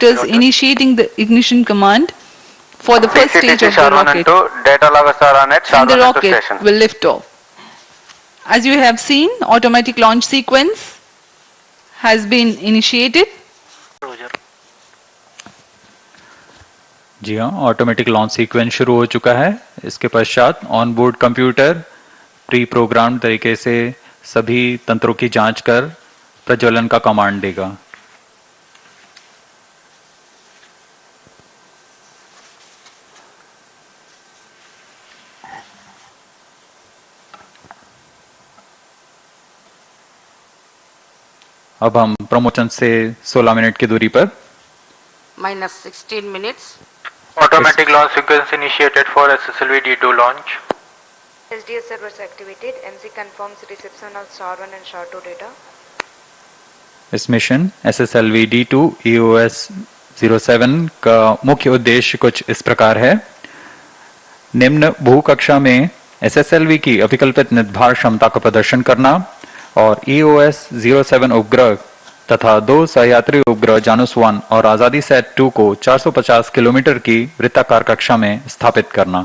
Just initiating the ignition command for the first stage of the rocket, and the rocket will lift off. As you have seen, automatic launch sequence has been initiated. जी हाँ, automatic launch sequence शुरू हो चुका है। इसके पश्चात on board computer pre program तरीके से सभी तंत्रों की जांच कर प्रज्वलन का कमांड देगा। अब हम प्रमोशन से 16 मिनट की दूरी पर -16 minutes. Automatic launch sequence initiated for SSLV-D2 launch. SDS servers activated. MC confirms reception of SHAR-1 and SHAR-2 data. इस मिशन SSLV-D2 EOS 07 का मुख्य उद्देश्य कुछ इस प्रकार है। निम्न भूकक्षा में SSLV की अभिकल्पित निर्धार क्षमता का प्रदर्शन करना और EOS 07 उपग्रह तथा 2 सहयात्री उपग्रह जानुस 1 और आजादी सेट 2 को 450 किलोमीटर की वृत्ताकार कक्षा में स्थापित करना।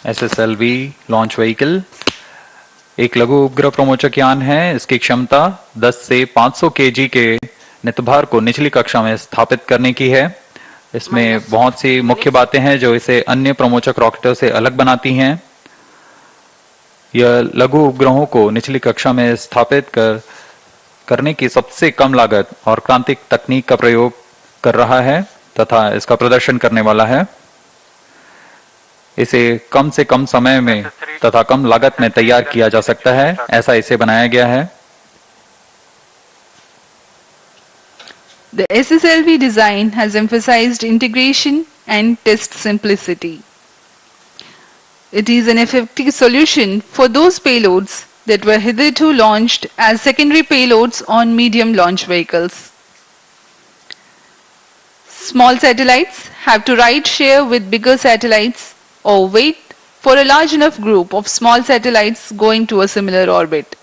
SSLV लॉन्च व्हीकल एक लघु उपग्रह प्रमोचक यान है। इसकी क्षमता 10 से 500 केजी के नितभार को निचली कक्षा में स्थापित करने की है। इसमें बहुत सी मुख्य बातें हैं जो इसे अन्य प्रमोचक रॉकेटों से अलग बनाती हैं। यह लघु उपग्रहों को निचली कक्षा में स्थापित करने की सबसे कम लागत और क्रांतिक तकनीक का प्रयोग कर रहा है तथा इसका प्रदर्शन करने वाला है। इसे कम से कम समय में तथा कम लागत में तैयार किया जा सकता है, ऐसा इसे बनाया गया है। The SSLV design has emphasized integration and test simplicity. It is an effective solution for those payloads that were hitherto launched as secondary payloads on medium launch vehicles. Small satellites have to ride share with bigger satellites or wait for a large enough group of small satellites going to a similar orbit.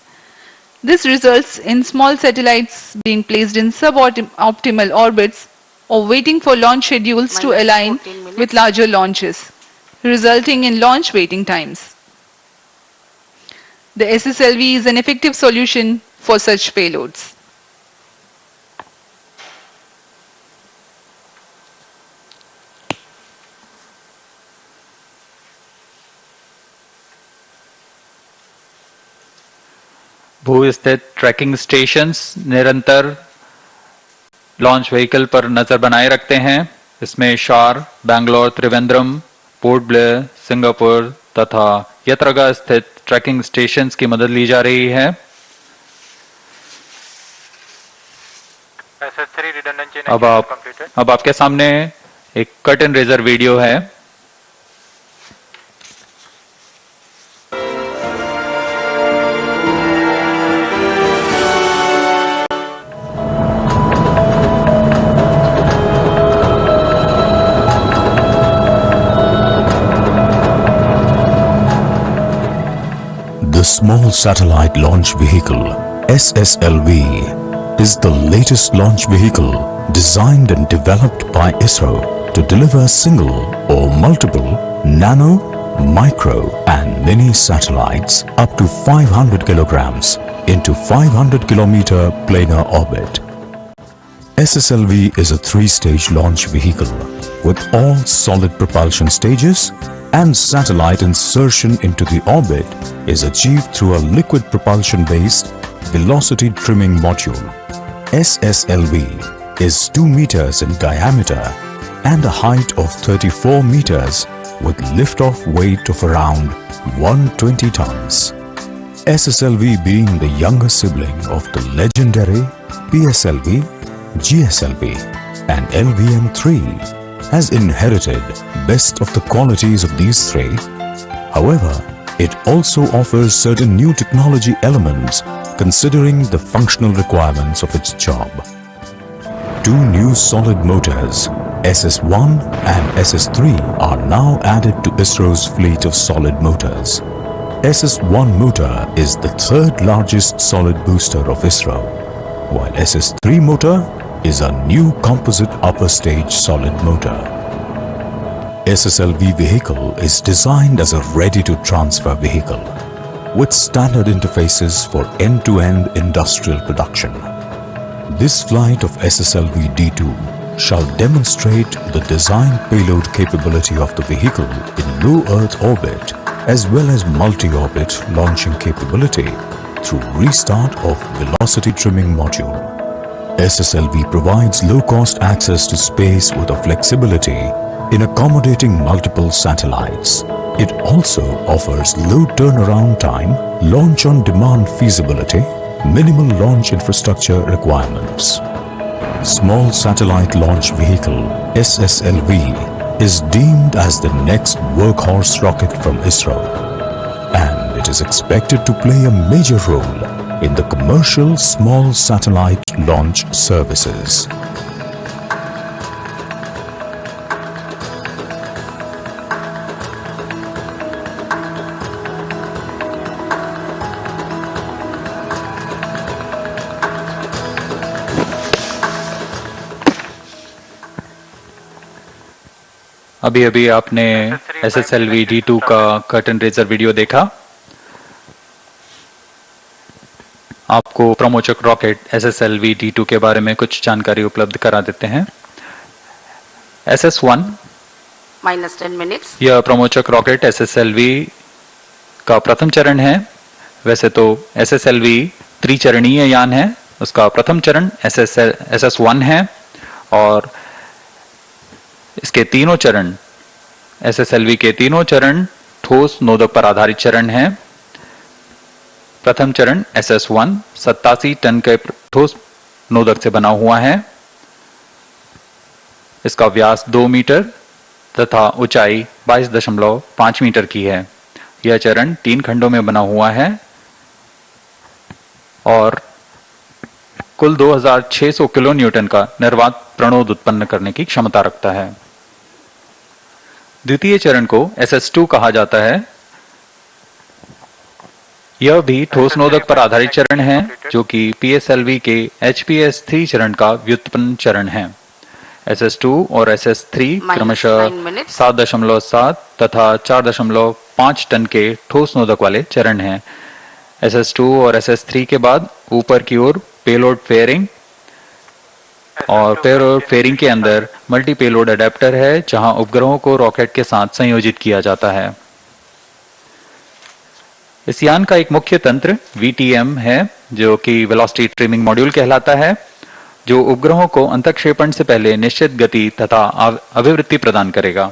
This results in small satellites being placed in suboptimal orbits or waiting for launch schedules to align with larger launches, resulting in launch waiting times. The SSLV is an effective solution for such payloads. भू स्थित trekking stations निरंतर launch vehicle पर नजर बनाए रखते हैं। इसमें शार, Bangalore, Trivandrum, port Blair, Singapore तथा यत्रगा स्थित ट्रैकिंग स्टेशंस की मदद ली जा रही है। अब आपके सामने एक कर्टन रेजर वीडियो है। The Small Satellite Launch Vehicle SSLV is the latest launch vehicle designed and developed by ISRO to deliver single or multiple nano, micro and mini satellites up to 500 kilograms into 500 kilometer planar orbit. SSLV is a 3-stage launch vehicle with all solid propulsion stages, and satellite insertion into the orbit is achieved through a liquid propulsion based velocity trimming module. SSLV is 2 meters in diameter and a height of 34 meters with liftoff weight of around 120 tons. SSLV being the younger sibling of the legendary PSLV, GSLV and LVM-3 has inherited best of the qualities of these three. However, it also offers certain new technology elements considering the functional requirements of its job. 2 new solid motors SS-1 and SS-3 are now added to ISRO's fleet of solid motors. SS-1 motor is the third largest solid booster of ISRO, while SS-3 motor is a new composite upper stage solid motor. SSLV vehicle is designed as a ready-to-transfer vehicle with standard interfaces for end-to-end industrial production. This flight of SSLV-D2 shall demonstrate the design payload capability of the vehicle in low Earth orbit as well as multi-orbit launching capability through restart of velocity trimming module. SSLV provides low-cost access to space with a flexibility in accommodating multiple satellites. It also offers low turnaround time, launch on demand feasibility, minimal launch infrastructure requirements. Small Satellite Launch Vehicle SSLV is deemed as the next workhorse rocket from ISRO, and it is expected to play a major role in the commercial small satellite launch services. अभी अभी आपने SSLV-D2 का curtain raiser video देखा। आपको प्रमोचक rocket SSLV-D2 के बारे में कुछ जानकारी उपलब्ध करा देते हैं। SS-1 -10 minutes. यह प्रमोचक रॉकेट SSLV का प्रथम चरण है। वैसे तो SSLV त्रिचरणीय यान है। उसका प्रथम चरण SS1 है और इसके तीनों चरण SSLV के तीनों चरण ठोस नोदक पर आधारित चरण हैं। प्रथम चरण SS1 87 टन के ठोस नोदक से बना हुआ है। इसका व्यास 2 मीटर तथा ऊंचाई 22.5 मीटर की है। यह चरण 3 खंडों में बना हुआ है और कुल 2600 किलो न्यूटन का निर्वात प्रणोद उत्पन्न करने की क्षमता रखता है। द्वितीय चरण को SS2 कहा जाता है। यह भी ठोस नोदक पर आधारित चरण है जो कि PSLV के HPS3 चरण का व्युत्पन्न चरण है। SS2 और SS3 क्रमशः 7.7 तथा 4.5 टन के ठोस नोदक वाले चरण हैं। SS2 और SS3 के बाद ऊपर की ओर पेलोड फेयरिंग और पेलोड फेयरिंग के अंदर मल्टी पेलोड अडेप्टर है जहां उपग्रहों को रॉकेट के साथ संयोजित किया जाता है। इस यान का एक मुख्य तंत्र VTM है जो कि वेलोसिटी ट्रिमिंग मॉड्यूल कहलाता है, जो उपग्रहों को अंतःक्षेपण से पहले निश्चित गति तथा अभिवृत्ति प्रदान करेगा।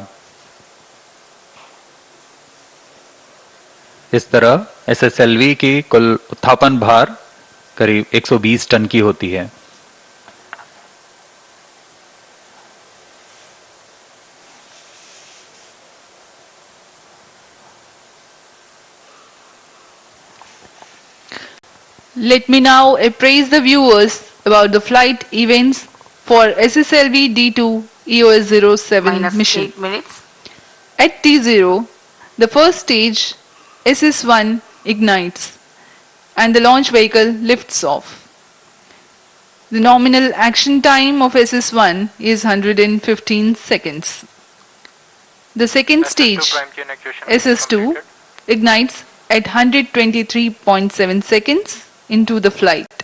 इस तरह SSLV की कुल उत्थापन भार करीब 120 टन की होती है। Let me now appraise the viewers about the flight events for SSLV-D2 EOS-07 mission. -8 minutes. At T0, the first stage SS1 ignites and the launch vehicle lifts off. The nominal action time of SS1 is 115 seconds. The second stage SS2 ignites at 123.7 seconds into the flight,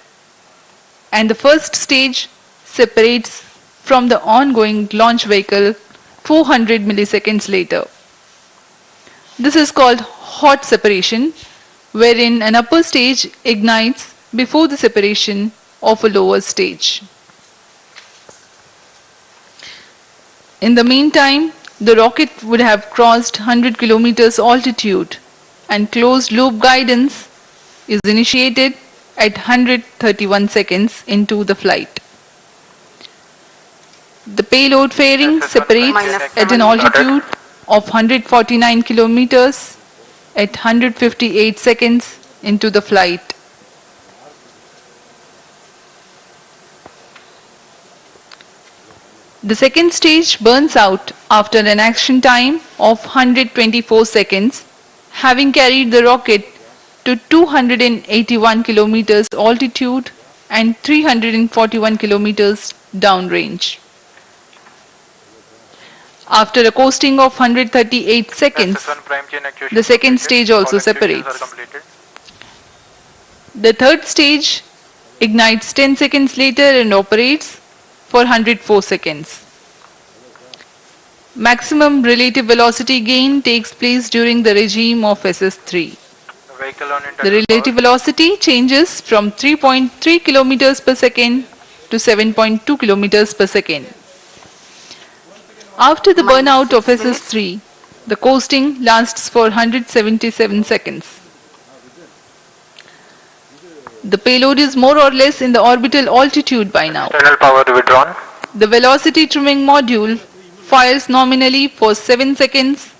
and the first stage separates from the ongoing launch vehicle 400 milliseconds later. This is called hot separation, wherein an upper stage ignites before the separation of a lower stage. In the meantime, the rocket would have crossed 100 kilometers altitude, and closed loop guidance is initiated at 131 seconds into the flight. The payload fairing separates at an altitude of 149 kilometers at 158 seconds into the flight. The second stage burns out after an action time of 124 seconds, having carried the rocket to 281 kilometers altitude and 341 kilometers downrange. After a coasting of 138 seconds, SS1 prime chain actuation the second completed. stage also All activities are separates. completed. The third stage ignites 10 seconds later and operates for 104 seconds. Maximum relative velocity gain takes place during the regime of SS3. The vehicle on The internal relative power. velocity changes from 3.3 kilometers per second to 7.2 kilometers per second. After the Minus burnout of 6 minutes. SS3, the coasting lasts for 177 seconds. The payload is more or less in the orbital altitude by now. External power withdrawn. The velocity trimming module fires nominally for 7 seconds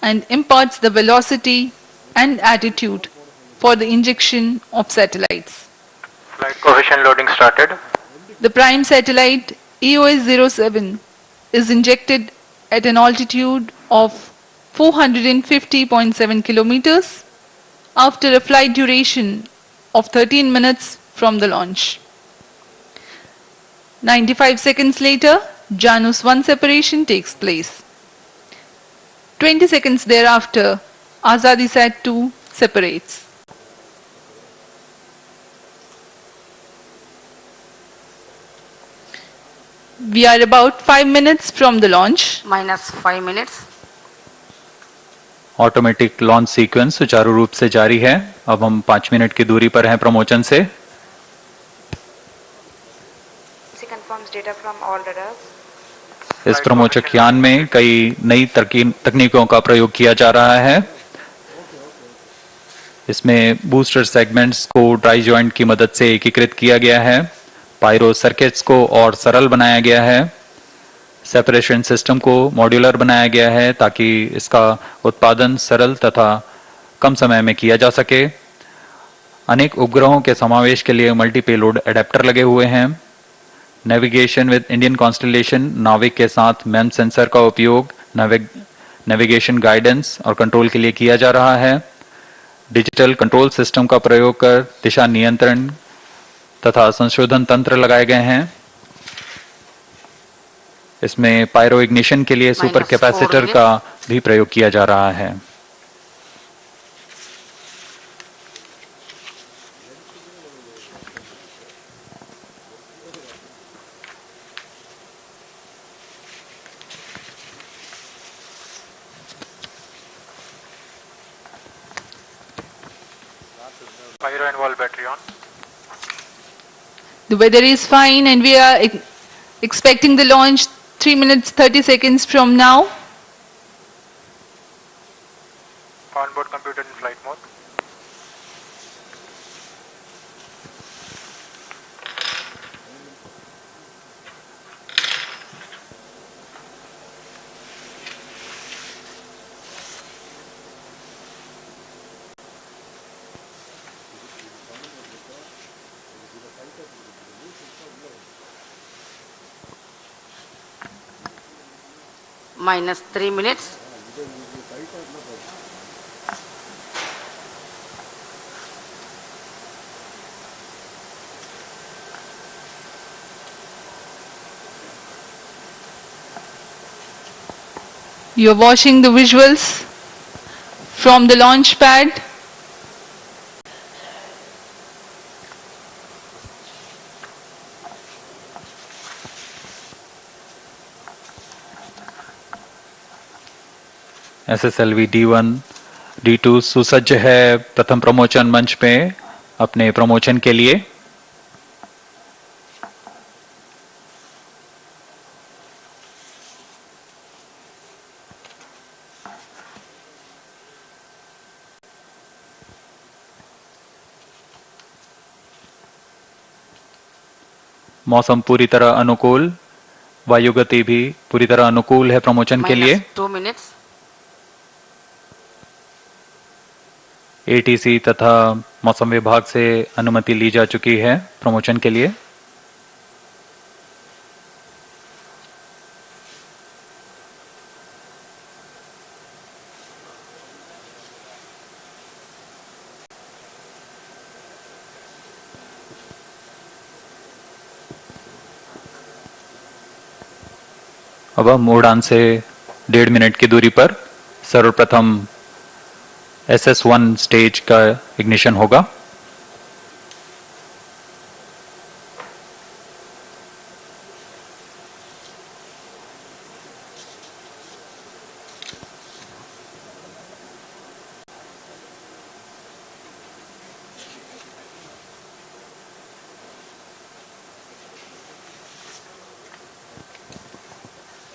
and imparts the velocity and attitude for the injection of satellites. Flight coefficient loading started. The prime satellite EOS-07 is injected at an altitude of 450.7 kilometers after a flight duration of 13 minutes from the launch. 95 seconds later, Janus 1 separation takes place. 20 seconds thereafter, Azadisat 2 separates. We are about 5 minutes from the launch. Minus 5 minutes. Automatic launch sequence सुचारू रूप से जारी है। अब हम 5 minute की दूरी पर हैं प्रमोचन से। She confirms data from all radars. इस प्रमोचक यान में कई नई तकनीकों का प्रयोग किया जा रहा है। इसमें बूस्टर सेगमेंट्स को ड्राई जॉइंट की मदद से एकीकृत किया गया है। पायरो सर्किट्स को और सरल बनाया गया है। सेपरेशन सिस्टम को मॉड्यूलर बनाया गया है ताकि इसका उत्पादन सरल तथा कम समय में किया जा सके। अनेक उपग्रहों के समावेश के लिए मल्टी पेलोड एडेप्टर लगे हुए हैं। नेविगेशन विद इंडियन कॉन्स्टलेशन नाविक के साथ मैम सेंसर का उपयोग नेविगेशन गाइडेंस और कंट्रोल के लिए किया जा रहा है। डिजिटल कंट्रोल सिस्टम का प्रयोग कर दिशा नियंत्रण तथा संशोधन तंत्र लगाए गए हैं। इसमें पायरो इग्निशन के लिए सुपर कैपेसिटर का भी प्रयोग किया जा रहा है। Pyro and wall battery on. The weather is fine and we are expecting the launch 3 minutes 30 seconds from now. Onboard computer in flight mode. Minus 3 minutes. You are watching the visuals from the launch pad. SSLV D1 D2 सुसज्ज है प्रथम प्रमोचन मंच पे अपने प्रमोचन के लिए। मौसम पूरी तरह अनुकूल, वायुगति भी पूरी तरह अनुकूल है प्रमोचन के लिए। Minus 2 minutes. ATC तथा मौसम विभाग से अनुमति ली जा चुकी है प्रमोचन के लिए। अब हम उड़ान से 1.5 मिनट की दूरी पर सर्वप्रथम SS1 स्टेज का इग्निशन होगा।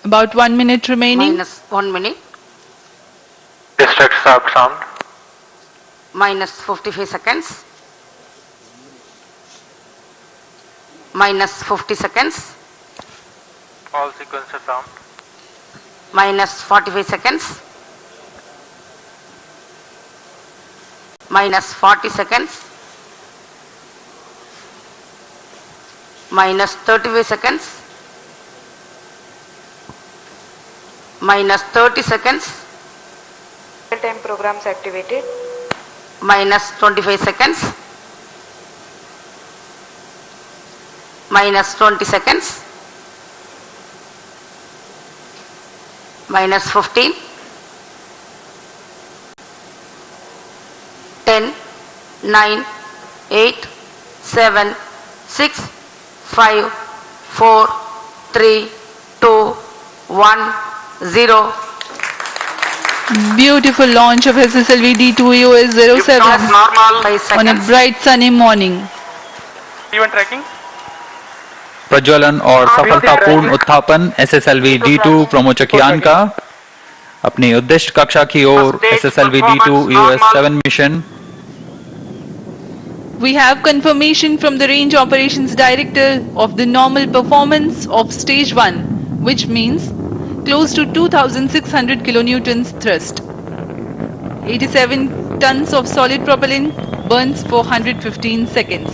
About 1 minute remaining. minus 1 minute, Distract sharp sound. minus 55 seconds, minus 50 seconds, All sequencer sound. minus 45 seconds, minus 40 seconds, minus 35 seconds, minus 30 seconds, Real-time programs activated. minus 25 seconds, minus 20 seconds, minus 15, 10, 9, 8, 7, 6, 5, 4, 3, 2, 1, 0. Beautiful launch of SSLV-D2 EOS 07 Normal 5 on a seconds. bright sunny morning. Event tracking. प्रज्वलन और सफलतापूर्ण उत्थापन SSLV-D2 प्रोमोचक यान का अपनी उद्दिष्ट कक्षा की ओर SSLV-D2 EOS 7 mission. We have confirmation from the Range Operations Director of the normal performance of stage 1, which means close to 2600 kilonewtons thrust. 87 tons of solid propellant burns for 115 seconds.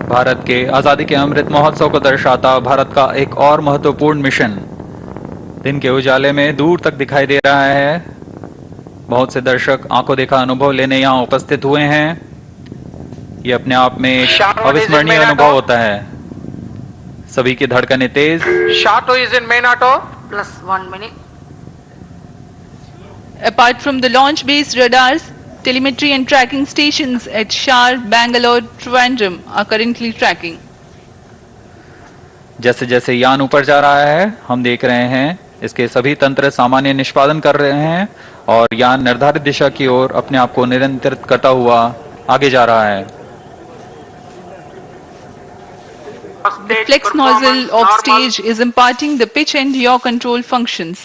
Bharat के आजादी के अमृत महोत्सव को दर्शाता भारत का एक और महत्वपूर्ण मिशन दिन के उजाले में दूर तक दिखाई दे रहा है। बहुत से दर्शक आंखों देखा अनुभव लेने यहाँ उपस्थित हुए हैं। ये अपने आप में एक अविस्मरणीय अनुभव होता है। सभी की धड़कनें तेज। Shato is in main auto. Plus 1 minute. Apart from the launch-based radars, telemetry and tracking stations at Shar, Bangalore, Trivandrum are currently tracking. जैसे जैसे यान ऊपर जा रहा है हम देख रहे हैं इसके सभी तंत्र सामान्य निष्पादन कर रहे हैं और यान निर्धारित दिशा की ओर अपने आप को नियंत्रित करता हुआ आगे जा रहा है। The flex nozzle of stage is imparting the pitch and yaw control functions,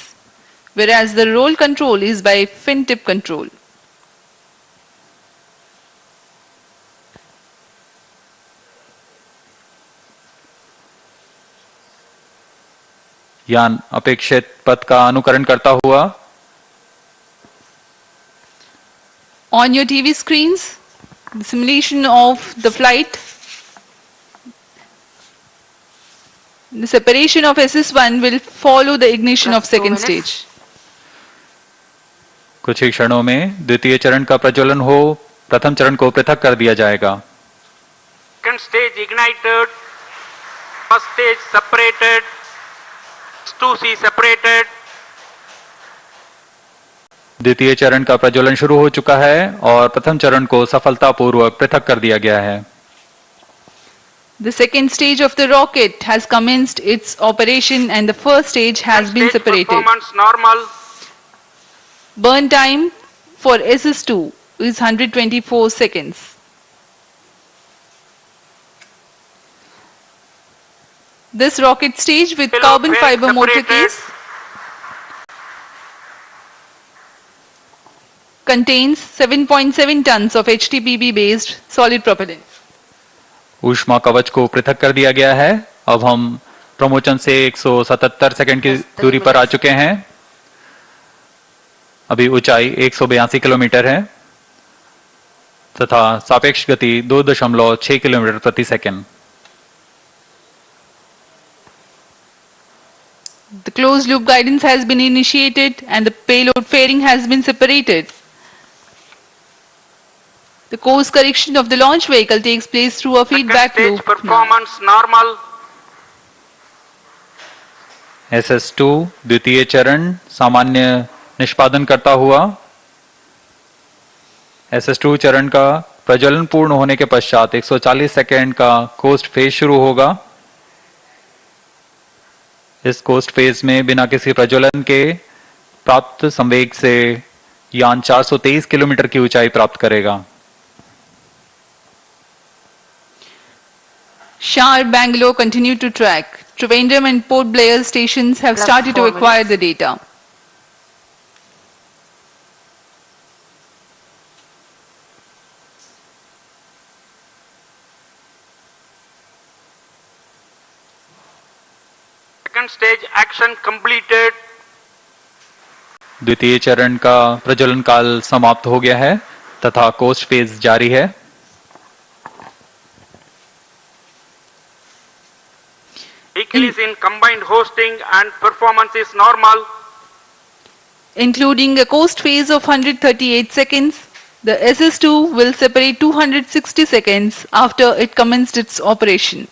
whereas the roll control is by fin tip control. यान अपेक्षित पथ का अनुकरण करता हुआ On your TV screens, the simulation of the flight, the separation of SS1 will follow the ignition of Plus 2 second minutes. stage. कुछ ही क्षणों में द्वितीय चरण का प्रज्वलन हो प्रथम चरण को पृथक कर दिया जाएगा। Second stage ignited, first stage separated, 2C separated. द्वितीय चरण का प्रज्वलन शुरू हो चुका है और प्रथम चरण को सफलतापूर्वक पृथक कर दिया गया है। The second stage of the rocket has commenced its operation and the first stage has been Stage separated. performance normal. Burn time for SS2 is 124 seconds. This rocket stage with Pillow carbon well fiber motor separated. case contains 7.7 tons of HTPB based solid propellant. ऊष्मा कवच को पृथक कर दिया गया है। अब हम प्रमोचन से 177 सेकंड की दूरी पर आ चुके हैं। अभी ऊंचाई 182 किलोमीटर है तथा सापेक्ष गति 2.6 किलोमीटर प्रति second. The closed loop guidance has been initiated and the payload fairing has been separated. The course correction of the launch vehicle takes place through a Second feedback stage loop. performance normal. SS2 द्वितीय चरण सामान्य निष्पादन करता हुआ SS2 चरण का प्रज्वलन पूर्ण होने के पश्चात 140 सेकेंड का कोस्ट फेज शुरू होगा। इस कोस्ट फेज में बिना किसी प्रज्वलन के प्राप्त संवेग से यान 423 किलोमीटर की ऊंचाई प्राप्त करेगा। Shar, Bangalore continue to track. Trivandrum and Port Blair stations have Plus started to 4 acquire minutes. the data. Second stage action completed. द्वितीय चरण का प्रज्वलन काल समाप्त हो गया है तथा कोस्ट फेज जारी है। Vehicle is in combined hosting and performance is normal. Including a coast phase of 138 seconds, the SS2 will separate 260 seconds after it commenced its operation.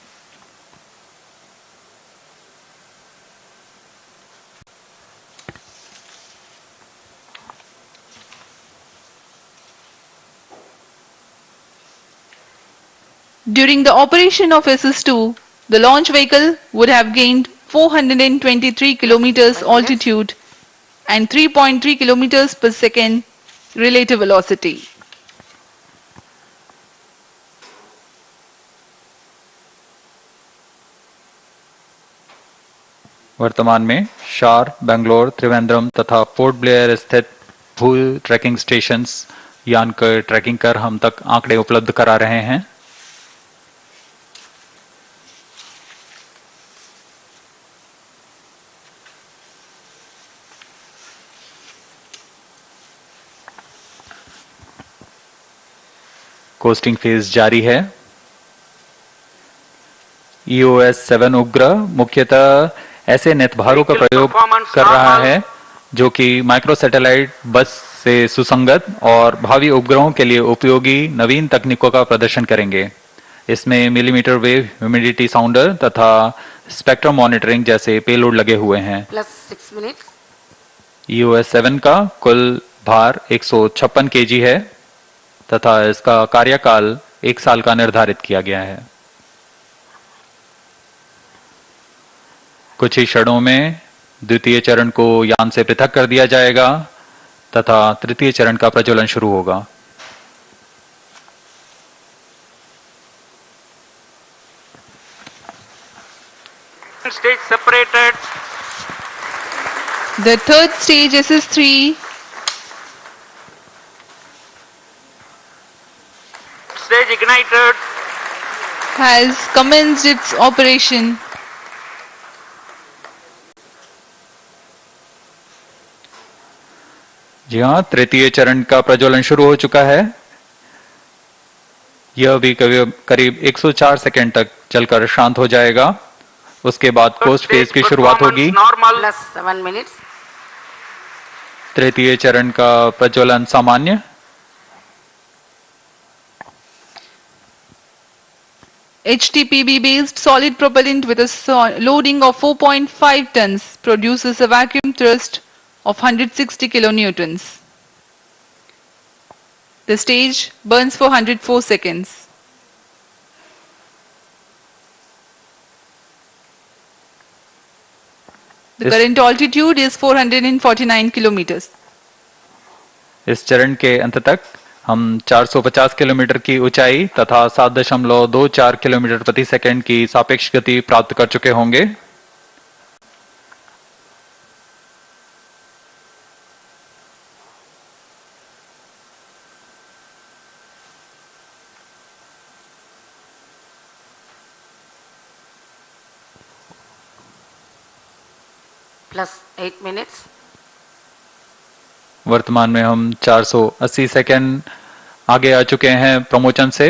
During the operation of SS2, the launch vehicle would have gained 423 kilometers altitude and 3.3 kilometers per second relative velocity. वर्तमान में शार, बेंगलोर, त्रिवेंद्रम तथा port Blair स्थित भू trekking stations यान के trekking कर हम तक आंकड़े उपलब्ध करा रहे हैं। कोस्टिंग फेज जारी है। EOS 7 उपग्रह मुख्यतः ऐसे नेतभारों का प्रयोग कर रहा है जो कि माइक्रो सैटेलाइट बस से सुसंगत और भावी उपग्रहों के लिए उपयोगी नवीन तकनीकों का प्रदर्शन करेंगे। इसमें मिलीमीटर वेव ह्यूमिडिटी साउंडर तथा स्पेक्ट्रम मॉनिटरिंग जैसे पेलोड लगे हुए हैं। Plus 6 minutes. EOS 7 का कुल भार 156 kg है तथा इसका कार्यकाल 1 साल का निर्धारित किया गया है। कुछ ही क्षणों में द्वितीय चरण को यान से पृथक कर दिया जाएगा तथा तृतीय चरण का प्रज्वलन शुरू होगा। Stage separated. The third stage SS3 Stage ignited. has commenced its operation. जी हाँ, तृतीय चरण का प्रज्वलन शुरू हो चुका है। यह भी करीब 104 सेकेंड तक चलकर शांत हो जाएगा। उसके बाद कोस्ट फेज की शुरुआत होगी। Normal. Plus 7 minutes. तृतीय चरण का प्रज्वलन सामान्य। HTPB based solid propellant with a loading of 4.5 tons produces a vacuum thrust of 160 kilonewtons. The stage burns for 104 seconds. The current altitude is 449 kilometers. इस चरण के अंत तक हम 450 किलोमीटर की ऊंचाई तथा 7.24 किलोमीटर प्रति सेकंड की सापेक्ष गति प्राप्त कर चुके होंगे। Plus 8 minutes. वर्तमान में हम 480 सेकंड आगे आ चुके हैं प्रमोचन से।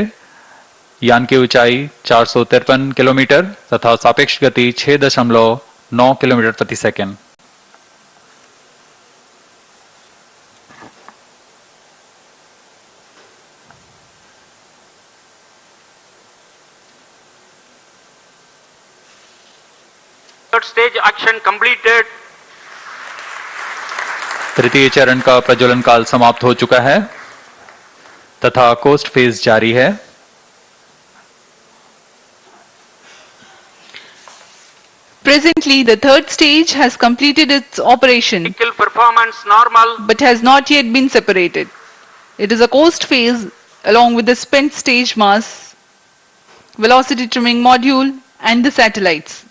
यान की ऊंचाई 453 किलोमीटर तथा सापेक्ष गति 6.9 किलोमीटर प्रति second. Third stage action completed. तृतीय चरण का प्रज्वलन काल समाप्त हो चुका है तथा कोस्ट फेज जारी है। Presently, the third stage has completed its operation Vehicle performance normal. but has not yet been separated. It is a coast phase along with the spent stage mass, velocity trimming module and the satellites.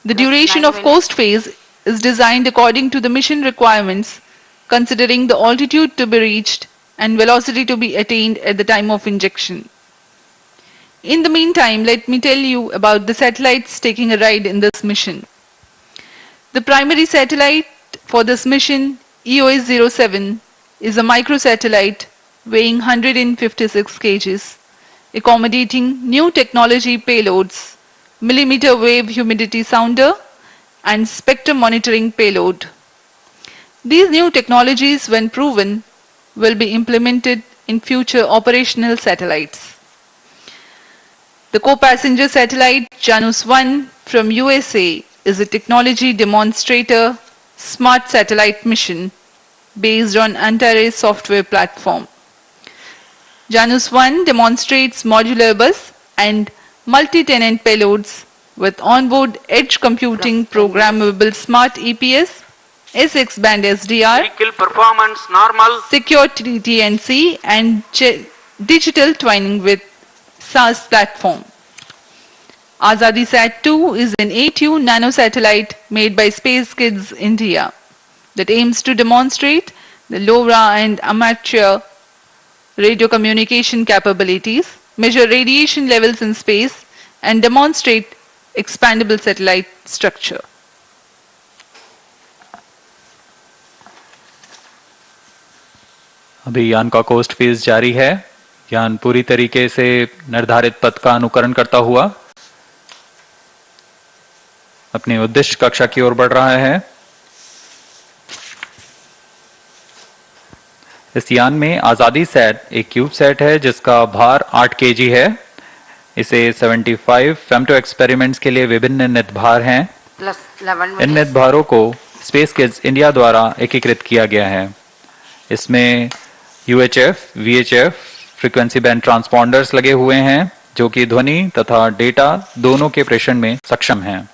The Plus duration 9 of minutes. coast phase is designed according to the mission requirements, considering the altitude to be reached and velocity to be attained at the time of injection. In the meantime, let me tell you about the satellites taking a ride in this mission. The primary satellite for this mission, EOS-07, is a microsatellite weighing 156 kgs, accommodating new technology payloads, millimeter wave humidity sounder, and spectrum monitoring payload. These new technologies, when proven, will be implemented in future operational satellites. The co-passenger satellite Janus-1 from USA is a technology demonstrator smart satellite mission based on Antares software platform. Janus-1 demonstrates modular bus and multi-tenant payloads with onboard edge computing programmable smart EPS, SX band SDR, Vehicle performance normal. secure TNC and digital twinning with SAS platform. Azadi Sat-2 is an A2 nanosatellite made by Space Kids India that aims to demonstrate the LoRa and amateur radio communication capabilities, measure radiation levels in space, and demonstrate expandable satellite structure. अभी यान का coast phase जारी है। यान पूरी तरीके से निर्धारित पथ का अनुकरण करता हुआ अपनी उद्दिष्ट कक्षा की ओर बढ़ रहा है। इस यान में आजादी सेट एक क्यूब सेट है जिसका भार 8 केजी है। इसे 75 फेम्टो एक्सपेरिमेंट्स के लिए विभिन्न नितभार हैं। Plus 11 इन minutes. नितभारों को स्पेस किड्स इंडिया द्वारा एकीकृत किया गया है। इसमें UHF, VHF फ्रीक्वेंसी बैंड ट्रांसपॉन्डर्स लगे हुए हैं जो कि ध्वनि तथा डेटा दोनों के प्रेषण में सक्षम हैं।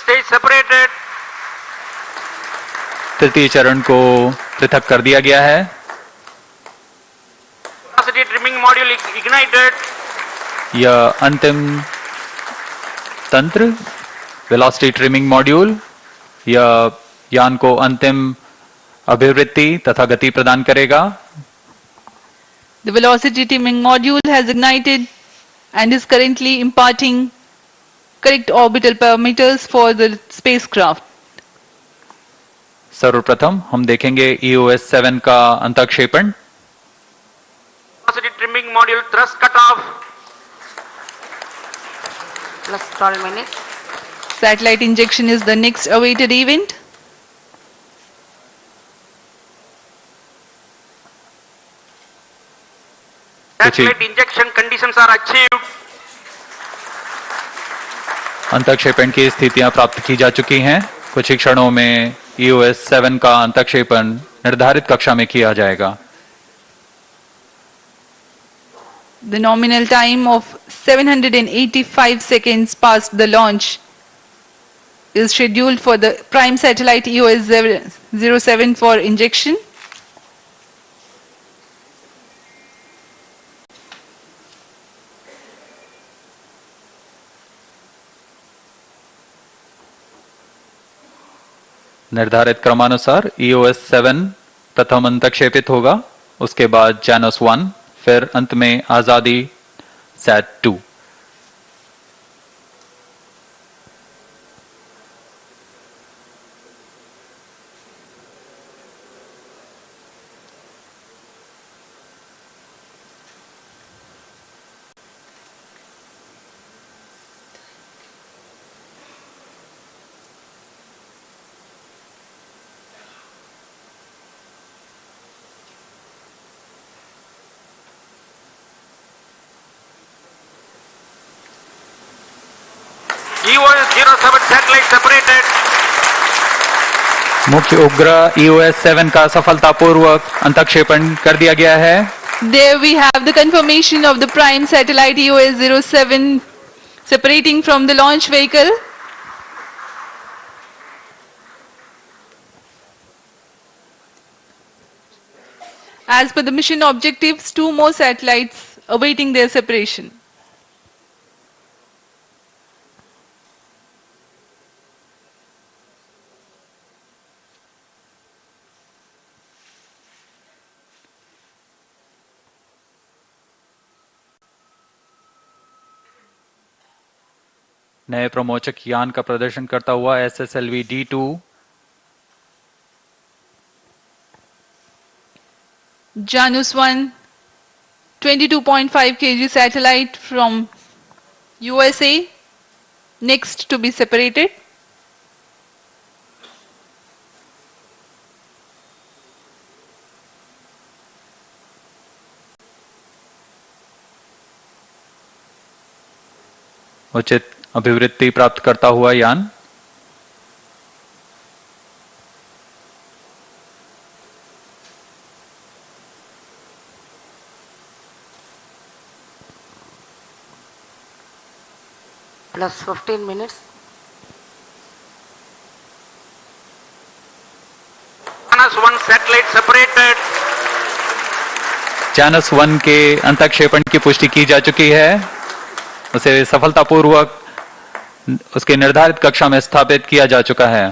Stage separated. तृतीय चरण को पृथक कर दिया गया है। Velocity trimming module ignited. यह अंतिम तंत्र वेलोसिटी ट्रिमिंग मॉड्यूल यह यान को अंतिम अभिवृत्ति तथा गति प्रदान करेगा। The velocity trimming module has ignited and is currently imparting correct orbital parameters for the spacecraft. सर्वप्रथम हम देखेंगे EOS-7 का अंतःक्षेपण। Velocity trimming module thrust cutoff. Plus 12 minutes. Satellite injection is the next awaited event. Satellite injection conditions are achieved. अंतःक्षेपण की स्थितियां प्राप्त की जा चुकी हैं। कुछ ही क्षणों में EOS-7 का अंतःक्षेपण निर्धारित कक्षा में किया जाएगा। The nominal time of 785 seconds past the launch is scheduled for the prime satellite EOS-07 for injection. निर्धारित क्रमानुसार EOS-7 प्रथम अंतःक्षेपित होगा, उसके बाद Janus-1, फिर अंत में आजादी Sat-2। EOS-07 satellite separated. मुख्य उपग्रह EOS-7 का सफलतापूर्वक अंतक्षेपण कर दिया गया है। There we have the confirmation of the prime satellite EOS-07 separating from the launch vehicle. As per the mission objectives, 2 more satellites awaiting their separation. नए प्रमोचक यान का प्रदर्शन करता हुआ SSLV-D2 Janus 1 22.5 kg satellite from USA next to be separated. उचित अभिवृद्धि प्राप्त करता हुआ यान plus 15 minutes. Janus 1 satellite separated. Janus 1 के अंतक्षेपण की पुष्टि की जा चुकी है। उसे सफलतापूर्वक उसके निर्धारित कक्षा में स्थापित किया जा चुका है।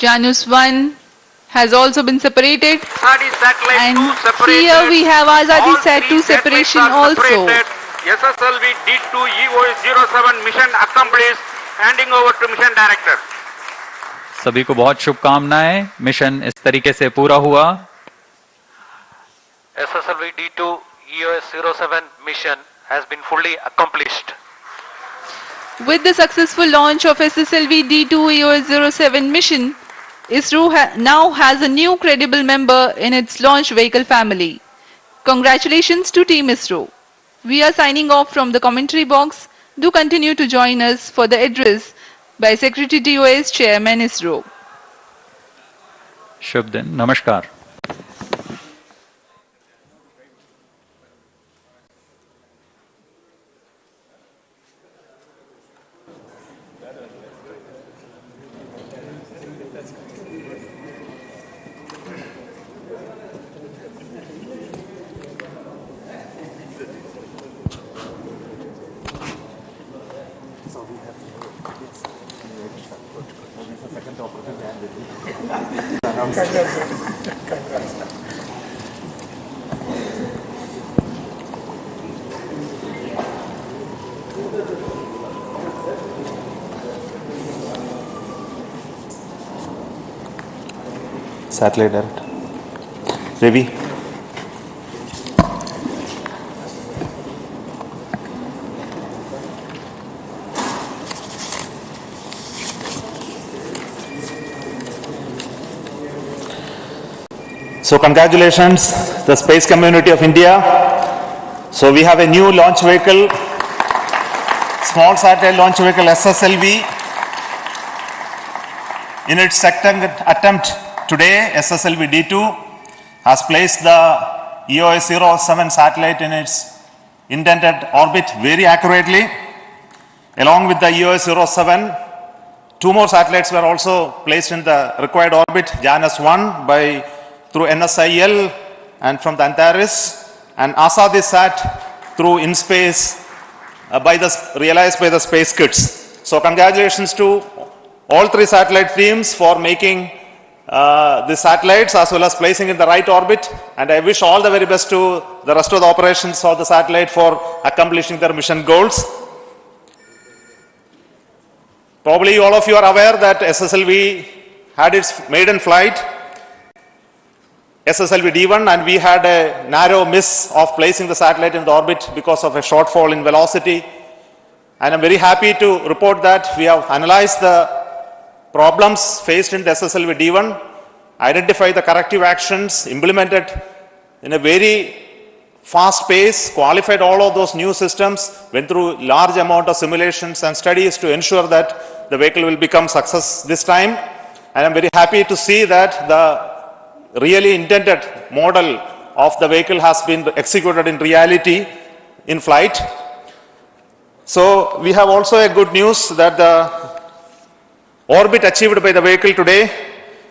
Janus 1 has also been separated, Satellite and 2 separated. here we have Azadi All Sat 2 three satellites separation are also. separated. SSLV-D2 EOS-07 mission accomplished. Handing over to mission director. सभी को बहुत शुभकामनाएं। मिशन इस तरीके से पूरा हुआ। SSLV-D2 EOS-07 mission has been fully accomplished. With the successful launch of SSLV-D2 EOS-07 mission, ISRO now has a new credible member in its launch vehicle family. Congratulations to Team ISRO. We are signing off from the commentary box. Do continue to join us for the address by Secretary DOS Chairman ISRO. शुभ दिन। नमस्कार। Satellite director. Ravi. So congratulations, the space community of India. So we have a new launch vehicle, small satellite launch vehicle SSLV. In its second attempt today, SSLV-D2 has placed the EOS-07 satellite in its intended orbit very accurately. Along with the EOS-07, 2 more satellites were also placed in the required orbit, Janus 1 through NSIL and from the Antares, and Azadi Sat through InSpace realized by the Space Kits. So congratulations to all 3 satellite teams for making the satellites as well as placing in the right orbit, and I wish all the very best to the rest of the operations of the satellite for accomplishing their mission goals. Probably all of you are aware that SSLV had its maiden flight, SSLV-D1, and we had a narrow miss of placing the satellite in the orbit because of a shortfall in velocity. And I'm very happy to report that we have analyzed the problems faced in the SSLV-D1, identified the corrective actions, implemented in a very fast pace, qualified all of those new systems, went through large amount of simulations and studies to ensure that the vehicle will become success this time. And I'm very happy to see that the really intended model of the vehicle has been executed in reality in flight. So we have also a good news that the orbit achieved by the vehicle today,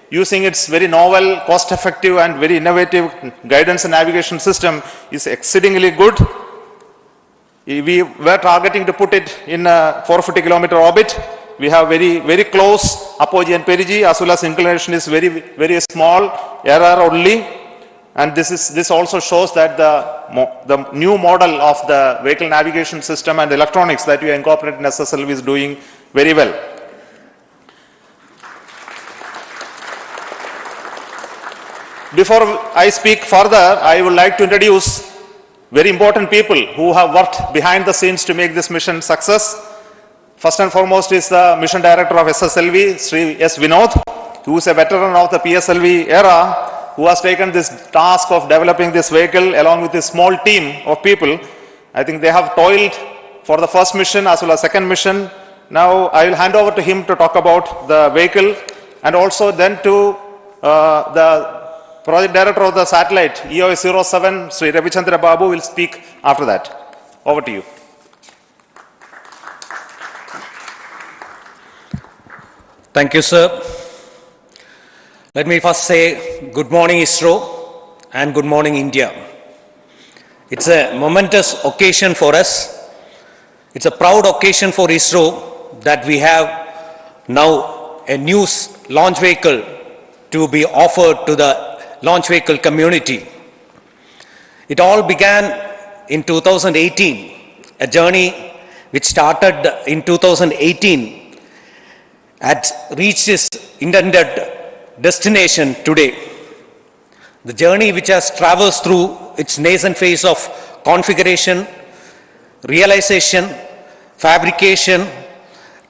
using its very novel, cost-effective and very innovative guidance and navigation system, is exceedingly good. We were targeting to put it in a 450-kilometer orbit. We have very close apogee and perigee, as well as inclination is very small, error only. And this also shows that the new model of the vehicle navigation system and electronics that we incorporate in SSLV is doing very well. Before I speak further, I would like to introduce very important people who have worked behind the scenes to make this mission success. First and foremost is the mission director of SSLV, Sri S. Vinod, who is a veteran of the PSLV era, who has taken this task of developing this vehicle along with a small team of people. I think they have toiled for the first mission as well as second mission. Now I will hand over to him to talk about the vehicle, and also then to the project director of the satellite, EOS 07, Sri Ravichandra Babu, will speak after that. Over to you. Thank you, sir. Let me first say good morning, ISRO, and good morning, India. It's a momentous occasion for us. It's a proud occasion for ISRO that we have now a new launch vehicle to be offered to the launch vehicle community. It all began in 2018, a journey which started in 2018 had reached its intended destination today. The journey which has traversed through its nascent phase of configuration, realization, fabrication,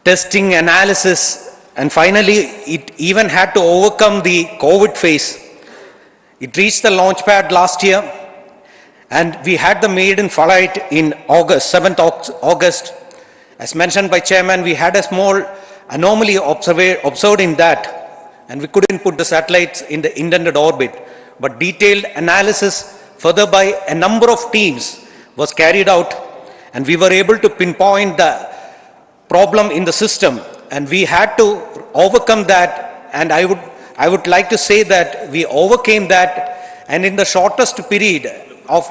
testing, analysis, and finally it even had to overcome the COVID phase. It reached the launch pad last year, and we had the maiden flight in August, 7th August. As mentioned by Chairman, we had a small anomaly observed in that, and we couldn't put the satellites in the intended orbit. But detailed analysis further by a number of teams was carried out, and we were able to pinpoint the problem in the system, and we had to overcome that. And I would like to say that we overcame that, and in the shortest period of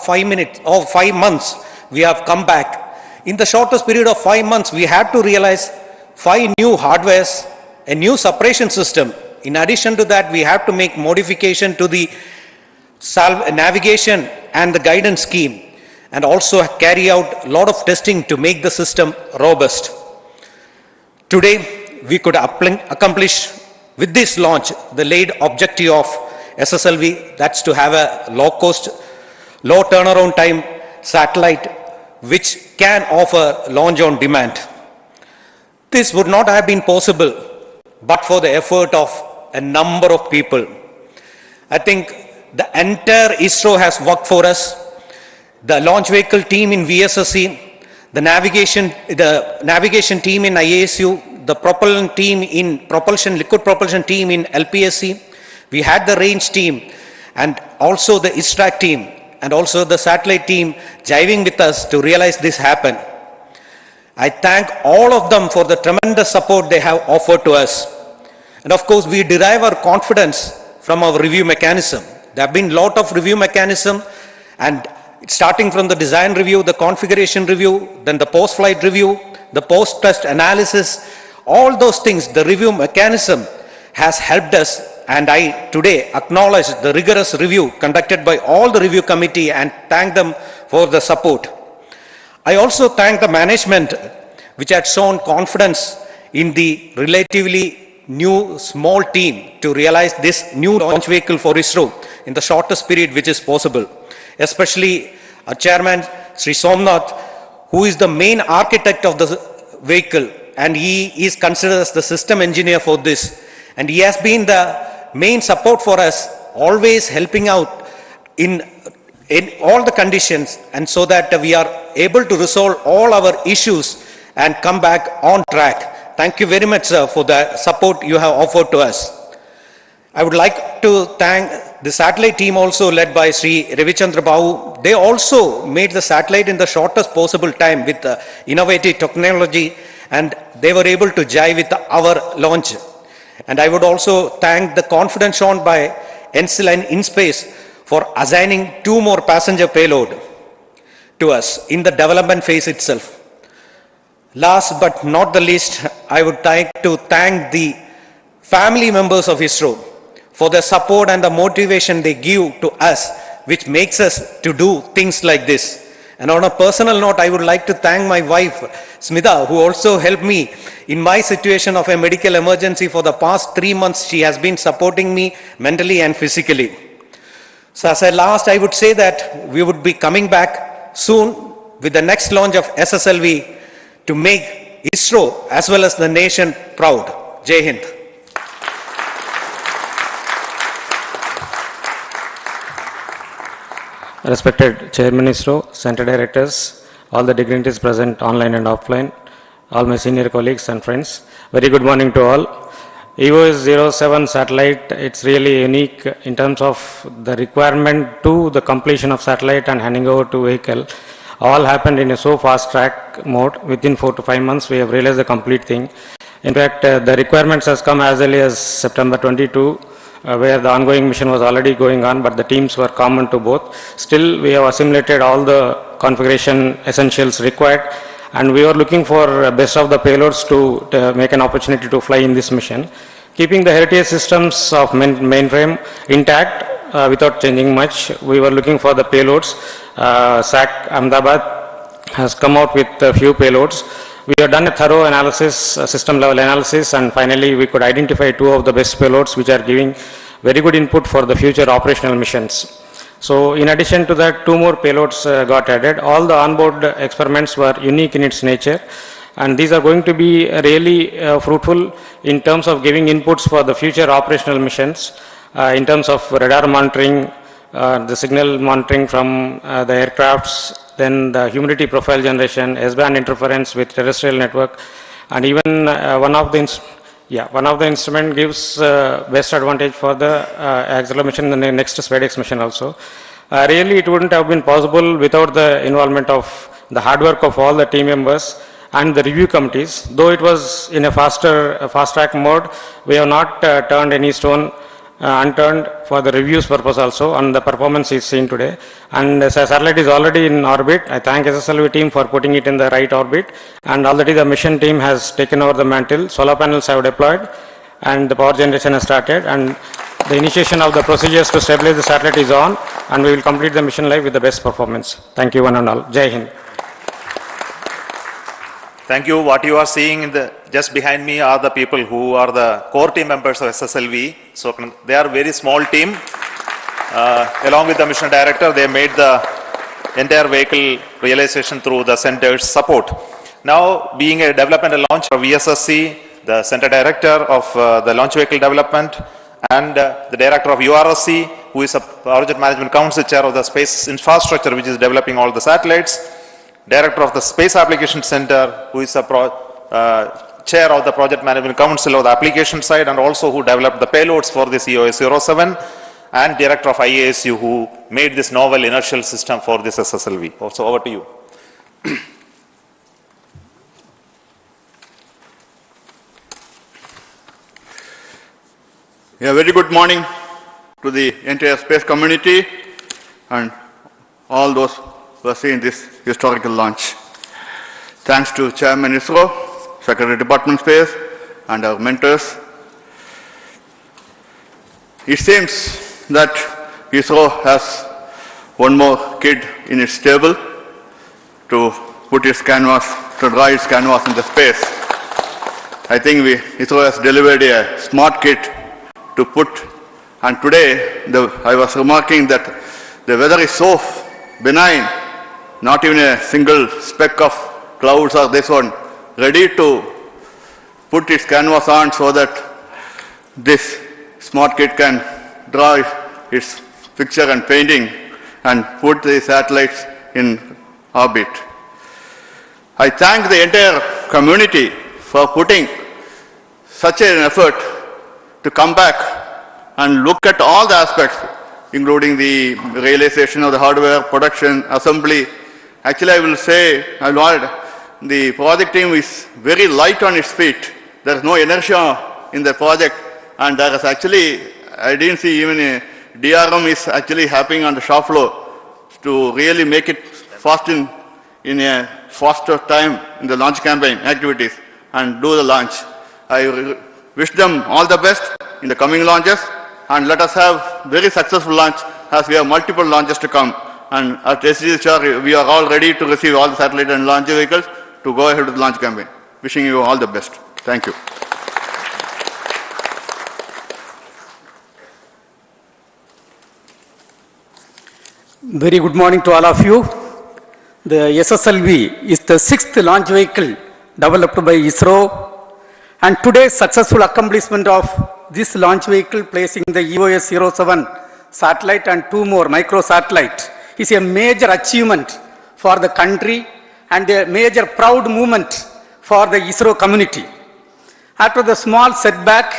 5 months, we have come back. In the shortest period of 5 months, we had to realize 5 new hardwares, a new separation system. In addition to that, we have to make modification to the navigation and the guidance scheme, and also carry out a lot of testing to make the system robust. Today, we could accomplish with this launch the laid objective of SSLV, that's to have a low-cost, low turnaround time satellite which can offer launch on demand. This would not have been possible but for the effort of a number of people. I think the entire ISRO has worked for us. The launch vehicle team in VSSC, the navigation team in IASU, the propulsion team in liquid propulsion team in LPSC. We had the range team and also the ISTRAC team and also the satellite team jiving with us to realize this happen. I thank all of them for the tremendous support they have offered to us. And of course, we derive our confidence from our review mechanism. There have been a lot of review mechanism, and starting from the design review, the configuration review, then the post-flight review, the post-test analysis, all those things, the review mechanism has helped us. And I today acknowledge the rigorous review conducted by all the review committee and thank them for the support. I also thank the management which had shown confidence in the relatively new small team to realize this new launch vehicle for ISRO in the shortest period which is possible. Especially our chairman, Sri Somnath, who is the main architect of the vehicle, and he is considered as the system engineer for this. And he has been the main support for us, always helping out in all the conditions, and so that we are able to resolve all our issues and come back on track. Thank you very much, sir, for the support you have offered to us. I would like to thank the satellite team also led by Sri Ravichandra Babu. They also made the satellite in the shortest possible time with innovative technology, and they were able to jive with our launch. And I would also thank the confidence shown by NCL and InSpace for assigning 2 more passenger payload to us in the development phase itself. Last but not the least, I would like to thank the family members of ISRO for the support and the motivation they give to us, which makes us to do things like this. And on a personal note, I would like to thank my wife, Smita, who also helped me in my situation of a medical emergency for the past 3 months. She has been supporting me mentally and physically. So as a last, I would say that we would be coming back soon with the next launch of SSLV to make ISRO as well as the nation proud. Jai Hind. Respected Chairman ISRO, Center Directors, all the dignitaries present online and offline, all my senior colleagues and friends, very good morning to all. EOS 07 satellite, it's really unique in terms of the requirement to the completion of satellite and handing over to vehicle. All happened in a so fast track mode. Within 4 to 5 months, we have realized the complete thing. In fact, the requirements has come as early as September 22, where the ongoing mission was already going on, but the teams were common to both. Still, we have assimilated all the configuration essentials required, and we are looking for best of the payloads to make an opportunity to fly in this mission. Keeping the heritage systems of mainframe intact without changing much, we were looking for the payloads. SAC Ahmedabad has come out with a few payloads. We have done a thorough analysis, system level analysis, and finally we could identify 2 of the best payloads which are giving very good input for the future operational missions. So in addition to that, 2 more payloads got added. All the onboard experiments were unique in its nature, and these are going to be really fruitful in terms of giving inputs for the future operational missions in terms of radar monitoring, the signal monitoring from the aircrafts, then the humidity profile generation, S-band interference with terrestrial network, and even one of the instrument gives best advantage for the acceleration in the next SpaceX mission also. Really, it wouldn't have been possible without the involvement of the hard work of all the team members and the review committees. Though it was in a fast track mode, we have not turned any stone unturned for the reviews purpose also, and the performance is seen today. And the satellite is already in orbit. I thank SSLV team for putting it in the right orbit, and already the mission team has taken over the mantle. Solar panels have deployed and the power generation has started, and the initiation of the procedures to stabilize the satellite is on, and we will complete the mission life with the best performance. Thank you one and all. Jai Hind. Thank you. What you are seeing in the just behind me are the people who are the core team members of SSLV. So they are a very small team. Along with the mission director, they made the entire vehicle realization through the center's support. Now, being a development and launch of VSSC, the center director of the launch vehicle development, and the director of URSC, who is a project management council chair of the space infrastructure, which is developing all the satellites, director of the Space Application Center, who is a chair of the Project Management Council of the application side, and also who developed the payloads for this EOS 07, and director of IASU, who made this novel inertial system for this SSLV. So over to you. Yeah, very good morning to the entire space community and all those who are seeing this historical launch. Thanks to Chairman ISRO, Secretary Department Space, and our mentors. It seems that ISRO has one more kid in its stable to put its canvas, to draw its canvas into space. I think ISRO has delivered a smart kit to put, and today I was remarking that the weather is so benign, not even a single speck of clouds or this one, ready to put its canvas on so that this smart kit can draw its picture and painting and put the satellites in orbit. I thank the entire community for putting such an effort to come back and look at all the aspects, including the realization of the hardware, production, assembly. Actually, I will say, the project team is very light on its feet. There is no inertia in the project, and there is actually, I didn't see even a DRM is actually happening on the shop floor to really make it fast in a faster time in the launch campaign activities and do the launch. I wish them all the best in the coming launches, and let us have very successful launch as we have multiple launches to come. And at SSLV, we are all ready to receive all the satellite and launch vehicles to go ahead with the launch campaign. Wishing you all the best. Thank you. Very good morning to all of you. The SSLV is the 6th launch vehicle developed by ISRO, and today's successful accomplishment of this launch vehicle, placing the EOS 07 satellite and 2 more micro satellites, is a major achievement for the country and a major proud moment for the ISRO community. After the small setback,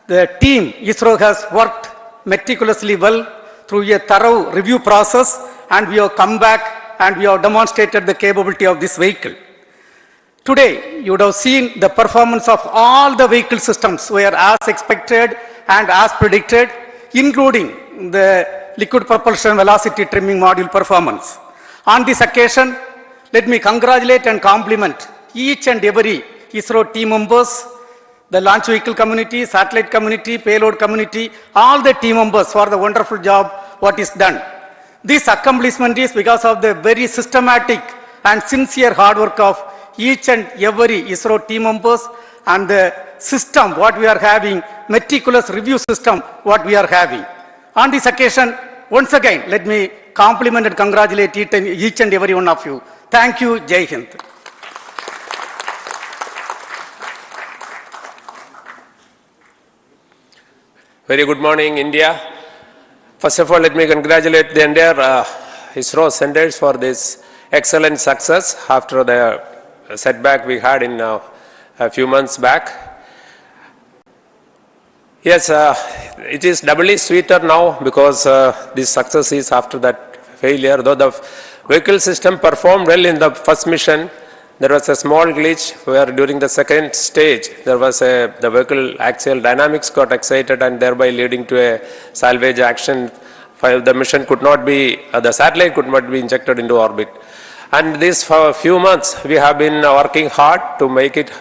the team ISRO has worked meticulously well through a thorough review process, and we have come back and we have demonstrated the capability of this vehicle. Today, you would have seen the performance of all the vehicle systems were as expected and as predicted, including the liquid propulsion velocity trimming module performance. On this occasion, let me congratulate and compliment each and every ISRO team members, the launch vehicle community, satellite community, payload community, all the team members for the wonderful job what is done. This accomplishment is because of the very systematic and sincere hard work of each and every ISRO team members and the system what we are having, meticulous review system what we are having. On this occasion, once again, let me compliment and congratulate each and every one of you. Thank you. Jai Hind. Very good morning, India. First of all, let me congratulate the entire ISRO centers for this excellent success after the setback we had in a few months back. Yes, it is doubly sweeter now because this success is after that failure. Though the vehicle system performed well in the first mission, there was a small glitch where during the second stage, there was the vehicle axial dynamics got excited and thereby leading to a salvage action. The mission could not be, the satellite could not be injected into orbit. And this for a few months, we have been working hard to make it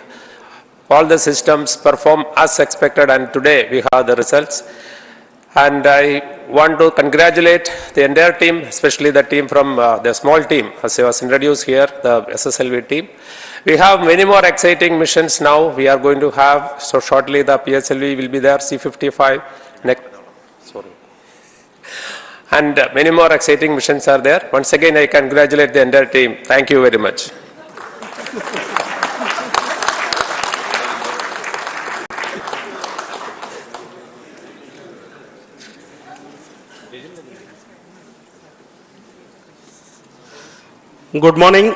all the systems perform as expected, and today we have the results. And I want to congratulate the entire team, especially the team from the small team, as I was introduced here, the SSLV team. We have many more exciting missions now. We are going to have, so shortly the PSLV will be there, C-55, next. And many more exciting missions are there. Once again, I congratulate the entire team. Thank you very much. Good morning.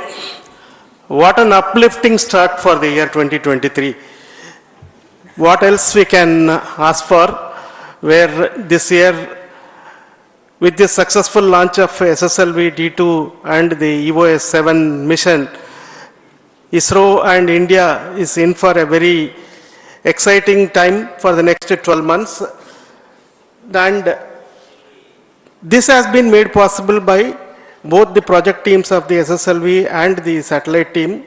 What an uplifting start for the year 2023. What else we can ask for, where this year, with the successful launch of SSLV-D2 and the EOS 7 mission, ISRO and India is in for a very exciting time for the next 12 months. And this has been made possible by both the project teams of the SSLV and the satellite team,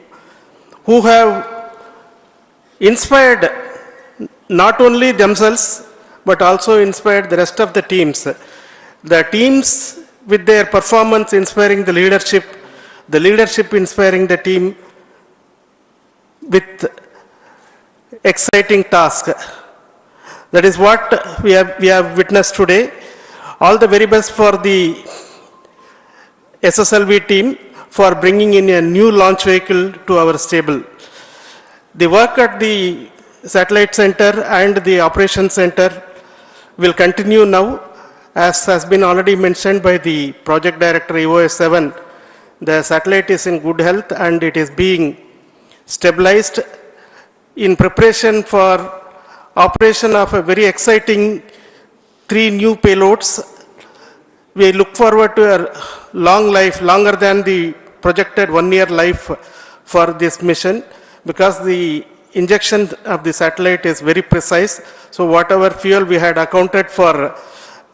who have inspired not only themselves, but also inspired the rest of the teams. The teams with their performance inspiring the leadership inspiring the team with exciting task. That is what we have witnessed today. All the very best for the SSLV team for bringing in a new launch vehicle to our stable. The work at the satellite center and the operations center will continue now, As has been already mentioned by the project director EOS 7, the satellite is in good health and it is being stabilized in preparation for operation of a very exciting 3 new payloads. We look forward to a long life, longer than the projected 1-year life for this mission, because the injection of the satellite is very precise. So whatever fuel we had accounted for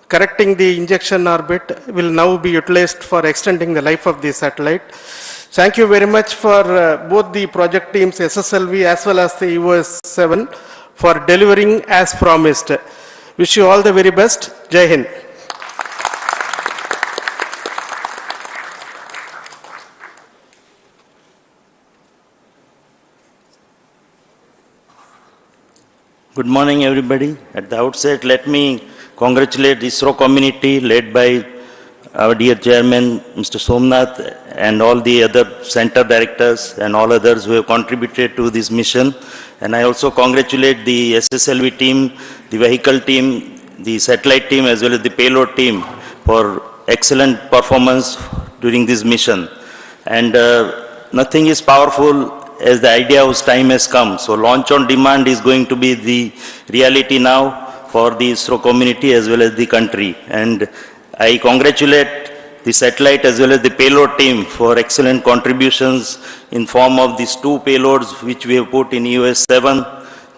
correcting the injection orbit will now be utilized for extending the life of the satellite. Thank you very much for both the project teams, SSLV as well as the EOS 7, for delivering as promised. Wish you all the very best. Jai Hind. Good morning, everybody. At the outset, let me congratulate the ISRO community led by our dear chairman, Mr. Somnath, and all the other center directors and all others who have contributed to this mission. And I also congratulate the SSLV team, the vehicle team, the satellite team, as well as the payload team for excellent performance during this mission. And nothing is powerful as the idea whose time has come. So launch on demand is going to be the reality now for the ISRO community as well as the country. And I congratulate the satellite as well as the payload team for excellent contributions in form of these 2 payloads which we have put in EOS 7,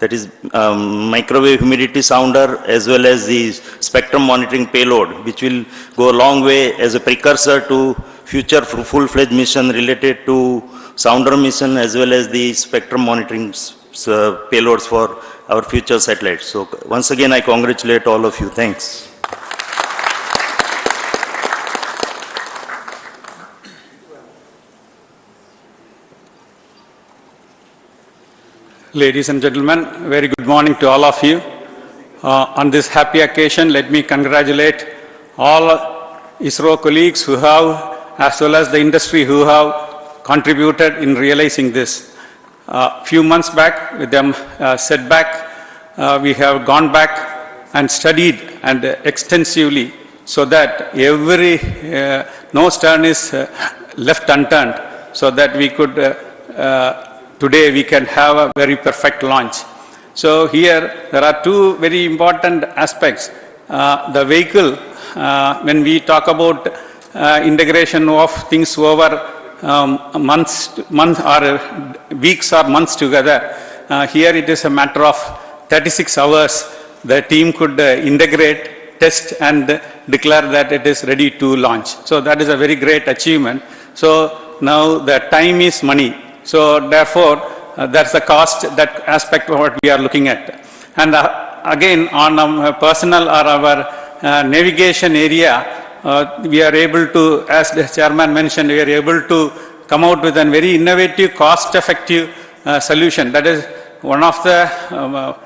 that is microwave humidity sounder as well as the spectrum monitoring payload, which will go a long way as a precursor to future full-fledged mission related to sounder mission as well as the spectrum monitoring payloads for our future satellites. So once again, I congratulate all of you. Thanks. Ladies and gentlemen, very good morning to all of you. On this happy occasion, let me congratulate all ISRO colleagues who have, as well as the industry who have contributed in realizing this. Few months back, with them setback, we have gone back and studied and extensively so that every no stone is left unturned, so that we could today we can have a very perfect launch. So here there are 2 very important aspects. The vehicle, when we talk about integration of things over months or weeks or months together, here it is a matter of 36 hours. The team could integrate, test and declare that it is ready to launch. So that is a very great achievement. So now the time is money. So therefore, that's the cost, that aspect of what we are looking at. And again, on our personal or our navigation area, we are able to, as the chairman mentioned, we are able to come out with a very innovative, cost-effective solution. That is one of the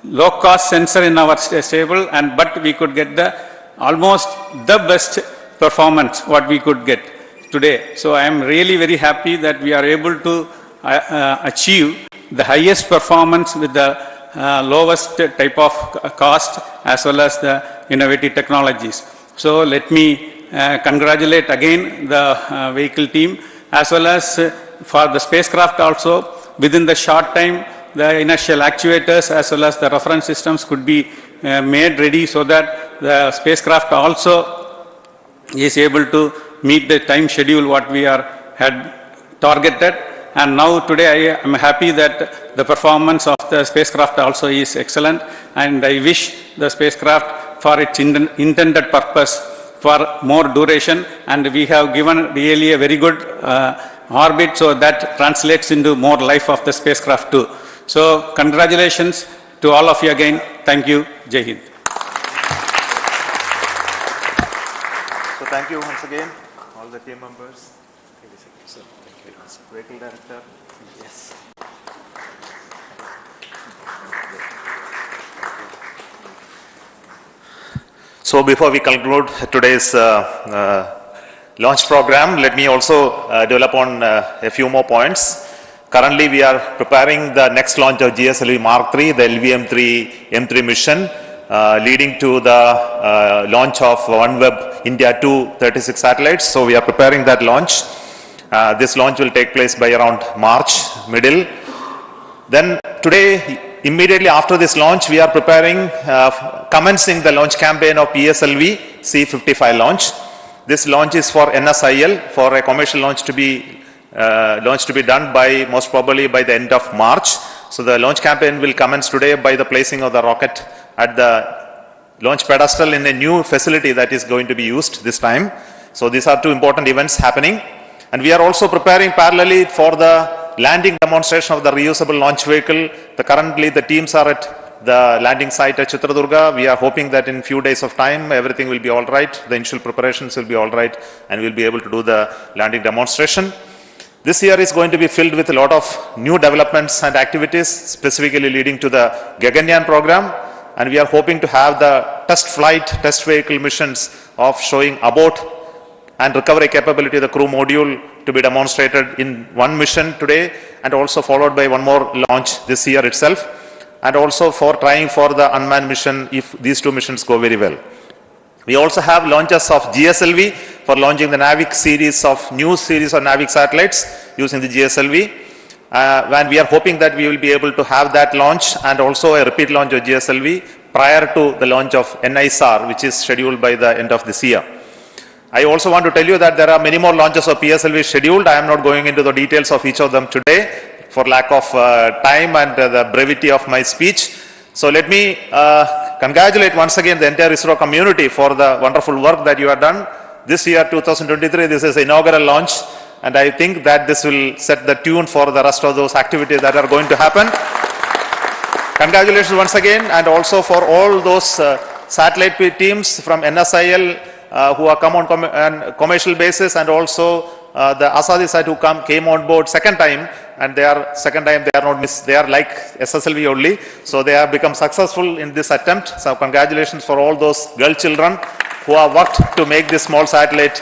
low-cost sensor in our stable, but we could get almost the best performance what we could get today. So I am really very happy that we are able to achieve the highest performance with the lowest type of cost as well as the innovative technologies. So let me congratulate again the vehicle team as well as for the spacecraft also. Within the short time, the inertial actuators as well as the reference systems could be made ready so that the spacecraft also is able to meet the time schedule what we had targeted. And now today I am happy that the performance of the spacecraft also is excellent, and I wish the spacecraft for its intended purpose for more duration, and we have given really a very good orbit, so that translates into more life of the spacecraft too. So congratulations to all of you again. Thank you. Jai Hind. So thank you once again, all the team members. Vehicle director. Yes. So before we conclude today's launch program, let me also develop on a few more points. Currently, we are preparing the next launch of GSLV Mark III, the LVM-3 M3 mission. leading to the launch of OneWeb India 2 36 satellites. So we are preparing that launch. This launch will take place by around March middle. Then today, immediately after this launch, we are preparing, commencing the launch campaign of PSLV C55 launch. This launch is for NSIL, for a commercial launch to be done by most probably by the end of March. So the launch campaign will commence today by the placing of the rocket at the launch pedestal in a new facility that is going to be used this time. So these are two important events happening. And we are also preparing parallelly for the landing demonstration of the reusable launch vehicle. Currently the teams are at the landing site at Chitradurga. We are hoping that in few days of time everything will be all right. The initial preparations will be all right and we'll be able to do the landing demonstration. This year is going to be filled with a lot of new developments and activities, specifically leading to the Gaganyaan program. And we are hoping to have the test vehicle missions of showing abort and recovery capability of the crew module to be demonstrated in one mission today, and also followed by one more launch this year itself, and also for trying for the unmanned mission if these two missions go very well. We also have launches of GSLV for launching the Navig series of News series of Navig satellites using the GSLV. And we are hoping that we will be able to have that launch and also a repeat launch of GSLV prior to the launch of NISR, which is scheduled by the end of this year. I also want to tell you that there are many more launches of PSLV scheduled. I am not going into the details of each of them today for lack of time and the brevity of my speech. So let me congratulate once again the entire ISRO community for the wonderful work that you have done. This year, 2023, this is inaugural launch, and I think that this will set the tune for the rest of those activities that are going to happen. Congratulations once again, and also for all those satellite teams from NSIL who are come on commercial basis, and also the Asadisat who came on board second time, and they are not missed, they are like SSLV only, so they have become successful in this attempt. So congratulations for all those girl children who have worked to make this small satellite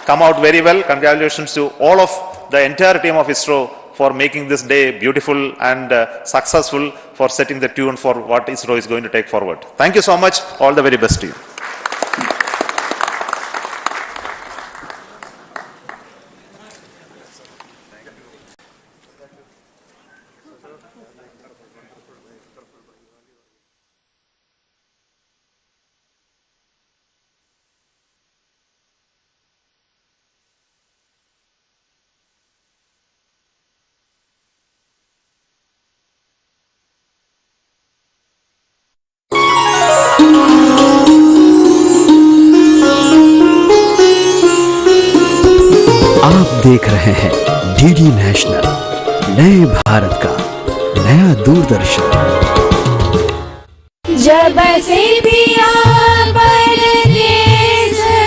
come out very well. Congratulations to all of the entire team of ISRO for making this day beautiful and successful, for setting the tune for what ISRO is going to take forward. Thank you so much. All the very best to you. देख रहे हैं DD national, नए भारत का नया दूरदर्शन। जब से भी